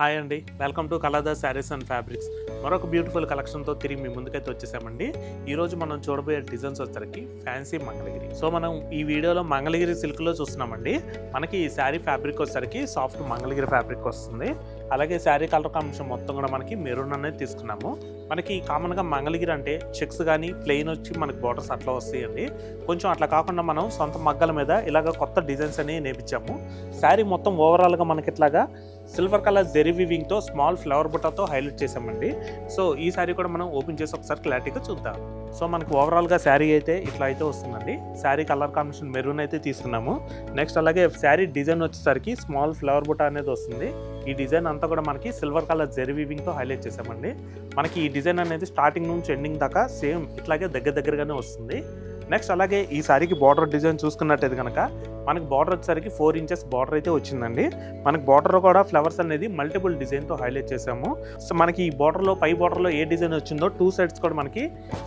Hi అండి, welcome to Kaladas Sarees and fabrics. మరొక beautiful కలెక్షన్తో తిరిగి మీ ముందుకైతే వచ్చేసామండి. ఈరోజు మనం చూడబోయే డిజైన్స్ వచ్చేసరికి ఫ్యాన్సీ మంగళగిరి. సో మనం ఈ వీడియోలో మంగళగిరి సిల్క్లో చూస్తున్నామండి. మనకి ఈ శారీ ఫ్యాబ్రిక్ వచ్చేసరికి సాఫ్ట్ మంగళగిరి ఫ్యాబ్రిక్ వస్తుంది. అలాగే శారీ కలర్ కాంబినేషన్ మొత్తం కూడా మనకి మెరూన్ అనేది తీసుకున్నాము. మనకి కామన్గా మంగళగిరి అంటే చెక్స్ కానీ ప్లెయిన్ వచ్చి మనకి బార్డర్స్ అట్లా వస్తాయండి. కొంచెం అట్లా కాకుండా మనం సొంత మగ్గల మీద ఇలాగ కొత్త డిజైన్స్ అనేవి నేర్పించాము. శారీ మొత్తం ఓవరాల్గా మనకి ఇట్లాగా సిల్వర్ కలర్ జెరీ వీవింగ్తో స్మాల్ ఫ్లవర్ బుట్టాతో హైలైట్ చేసామండి. సో ఈ శారీ కూడా మనం ఓపెన్ చేసి ఒకసారి క్లారిటీగా చూద్దాం. సో మనకు ఓవరాల్గా శారీ అయితే ఇట్లా అయితే వస్తుందండి. శారీ కలర్ కాంబినేషన్ మెరూన్ అయితే తీసుకున్నాము. నెక్స్ట్ అలాగే శారీ డిజైన్ వచ్చేసరికి స్మాల్ ఫ్లవర్ బుట్ట అనేది వస్తుంది. ఈ డిజైన్ అంతా కూడా మనకి సిల్వర్ కలర్ జెరీ వీవింగ్తో హైలైట్ చేసామండి. మనకి ఈ డిజైన్ అనేది స్టార్టింగ్ నుంచి ఎండింగ్ దాకా సేమ్ ఇట్లాగే దగ్గరగానే వస్తుంది. నెక్స్ట్ అలాగే ఈ శారీకి బార్డర్ డిజైన్ చూసుకున్నట్టయితే కనుక మనకి బార్డర్ వచ్చేసరికి 4 ఇంచెస్ బార్డర్ అయితే వచ్చిందండి. మనకి బార్డర్ కూడా ఫ్లవర్స్ అనేది మల్టిపుల్ డిజైన్తో హైలైట్ చేసాము. సో మనకి ఈ బార్డర్లో పై బార్డర్లో ఏ డిజైన్ వచ్చిందో 2 సైడ్స్ కూడా మనకి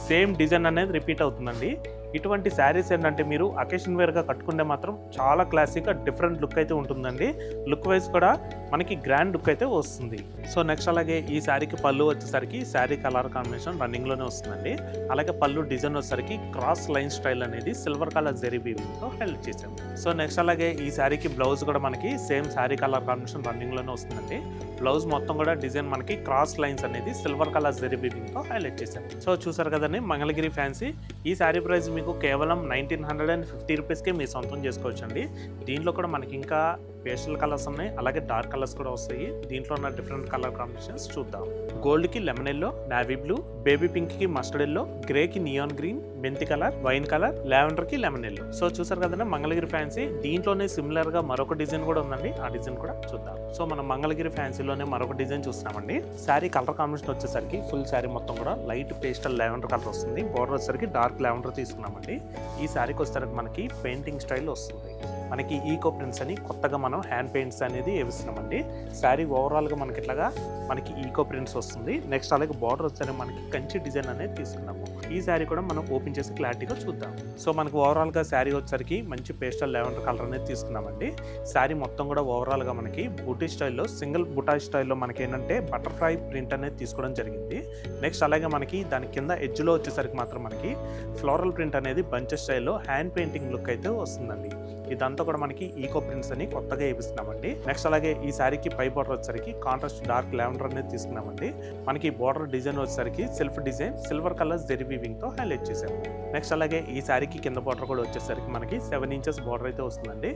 సేమ్ డిజైన్ అనేది రిపీట్ అవుతుందండి. ఇటువంటి శారీస్ ఏంటంటే మీరు అకేషన్ వేర్గా కట్టుకుంటే మాత్రం చాలా క్లాసిక్గా డిఫరెంట్ లుక్ అయితే ఉంటుందండి. లుక్ వైజ్ కూడా మనకి గ్రాండ్ లుక్ అయితే వస్తుంది. సో నెక్స్ట్ అలాగే ఈ శారీకి పళ్ళు వచ్చేసరికి శారీ కలర్ కాంబినేషన్ రన్నింగ్లోనే వస్తుందండి. అలాగే పళ్ళు డిజైన్ వచ్చేసరికి క్రాస్ లైన్ స్టైల్ అనేది సిల్వర్ కలర్ జెరీ వీవింగ్తో హైలైట్ చేసాము. సో నెక్స్ట్ అలాగే ఈ శారీకి బ్లౌజ్ కూడా మనకి సేమ్ శారీ కలర్ కాంబినేషన్ రన్నింగ్లోనే వస్తుందండి. బ్లౌజ్ మొత్తం కూడా డిజైన్ మనకి క్రాస్ లైన్స్ అనేది సిల్వర్ కలర్ జెరీ వీవింగ్తో హైలైట్ చేసాము. సో చూసారు కదండి మంగళగిరి ఫ్యాన్సీ. ఈ శారీ ప్రైస్ మీకు కేవలం 1950 రూపీస్కే మీరు సొంతం చేసుకోవచ్చు అండి. దీంట్లో కూడా మనకి ఇంకా పేస్టల్ కలర్స్ ఉన్నాయి, అలాగే డార్క్ కలర్స్ కూడా వస్తాయి. దీంట్లో ఉన్న డిఫరెంట్ కలర్ కాంబినేషన్స్ చూద్దాం. గోల్డ్కి lemon yellow, navy blue, baby పింక్కి మస్టర్డ్ ఎల్లో, గ్రేకి నియాన్ గ్రీన్, మెంతి కలర్, వైన్ కలర్, లావెండర్కి లెమన్ ఎల్లో. సో చూసారు కదండి మంగళగిరి ఫ్యాన్సీ. దీంట్లోనే సిమిలర్ గా మరొక డిజైన్ కూడా ఉందండి. ఆ డిజైన్ కూడా చూద్దాం. సో మనం మంగళగిరి ఫ్యాన్సీలోనే మరొక డిజైన్ చూస్తున్నామండి. శారీ కలర్ కాంబినేషన్ వచ్చేసరికి ఫుల్ శారీ మొత్తం కూడా లైట్ పేస్టల్ లావెండర్ కలర్ వస్తుంది. బార్డర్ వచ్చేసరికి డార్క్ లావెండర్ తీసుకున్నామండి. ఈ శారీకి వచ్చేసరికి మనకి పెయింటింగ్ స్టైల్ వస్తుంది. మనకి ఈకో ప్రింట్స్ అని కొత్తగా మనం హ్యాండ్ పెయింట్స్ అనేది వేస్తున్నామండి. శారీ ఓవరాల్గా మనకి ఇట్లాగా మనకి ఈకో ప్రింట్స్ వస్తుంది. నెక్స్ట్ అలాగే బార్డర్ వచ్చేసరికి మనకి కంచి డిజైన్ అనేది తీసుకున్నాము. ఈ శారీ కూడా మనం ఓపెన్ చేసి క్లారిటీగా చూద్దాం. సో మనకు ఓవరాల్గా శారీ వచ్చేసరికి మంచి పేస్టల్ లావెండర్ కలర్ అనేది తీసుకున్నామండి. శారీ మొత్తం కూడా ఓవరాల్గా మనకి బూటీ స్టైల్లో సింగిల్ బుటా స్టైల్లో మనకి ఏంటంటే బటర్ఫ్లై ప్రింట్ అనేది తీసుకోవడం జరిగింది. నెక్స్ట్ అలాగే మనకి దాని కింద ఎడ్జ్లో వచ్చేసరికి మాత్రం మనకి ఫ్లోరల్ ప్రింట్ అనేది బంచెస్ స్టైల్లో హ్యాండ్ పెయింటింగ్ లుక్ అయితే వస్తుందండి. ఇదంతా కూడా మనకి ఈకో ప్రింట్స్ అని కొత్తగా వేపిస్తున్నామండి. నెక్స్ట్ అలాగే ఈ శారీకి పై బార్డర్ వచ్చేసరికి కాంట్రాస్ట్ డార్క్ లావెండర్ అనేది తీసుకున్నామండి. మనకి బార్డర్ డిజైన్ వచ్చేసరికి self design silver colour zari weaving తో హైలైట్ చేసాము. నెక్స్ట్ అలాగే ఈ శారీకి కింద బార్డర్ కూడా వచ్చేసరికి మనకి 7 ఇంచెస్ బార్డర్ అయితే వస్తుందండి.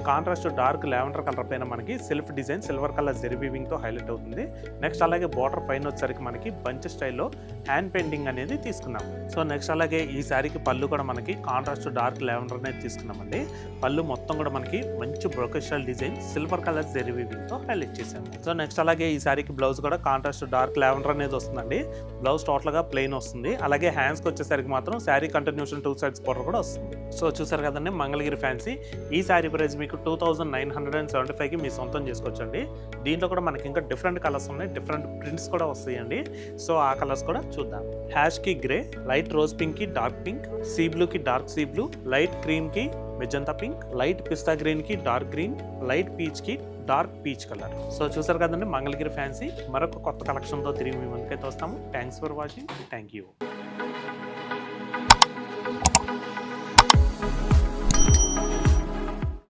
కాంట్రాస్ట్ డార్క్ లావెండర్ కలర్ పైన మనకి self design silver colour zari weaving తో హైలైట్ అవుతుంది. నెక్స్ట్ అలాగే బార్డర్ పైన వచ్చేసరికి మనకి బంచ్ స్టైల్లో హ్యాండ్ పెయింటింగ్ అనేది తీసుకున్నాము. సో నెక్స్ట్ అలాగే ఈ శారీకి పళ్ళు కూడా మనకి కాంట్రాస్ట్ డార్క్ లావెండర్ అనేది తీసుకున్నామండి. పళ్ళు మొత్తం కూడా మనకి మంచి బ్రోకెషల్ design silver colour zari weaving తో హైలైట్ చేసాము. సో నెక్స్ట్ అలాగే ఈ శారీకి బ్లౌజ్ కూడా కాంట్రాస్ట్ డార్క్ లావెండర్ అనేది వస్తుందండి. బ్లౌజ్ టోటల్ గా ప్లెయిన్ వస్తుంది. అలాగే హ్యాండ్స్ కి వచ్చేసరికి మాత్రం శారీ కంటిన్యూషన్ 2 సైడ్స్ బార్డర్ కూడా వస్తుంది. సో చూసారు కదండి మంగళగిరి ఫ్యాన్సీ. ఈ శారీ ప్రైస్ మీకు 2975 కి మీ సొంతం చేసుకోవచ్చండి. దీంట్లో కూడా మనకి ఇంకా డిఫరెంట్ కలర్స్ ఉన్నాయి, డిఫరెంట్ ప్రింట్స్ కూడా వస్తాయండి. సో ఆ కలర్స్ కూడా చూద్దాం. హ్యాష్ కి గ్రే, లైట్ రోజ్ పింక్ కి డార్క్ పింక్, సీ బ్లూ కి dark sea blue, light cream కి మెజంతా పింక్, లైట్ పిస్తా గ్రీన్ కి డార్క్ గ్రీన్, లైట్ పీచ్ కి డార్క్ పీచ్ కలర్. సో చూసారు కదండి మంగళగిరి ఫ్యాన్సీ. మరొక కొత్త కలెక్షన్తో తిరిగి మీ ముందుకైతే వస్తాము. Thanks for watching. Thank you.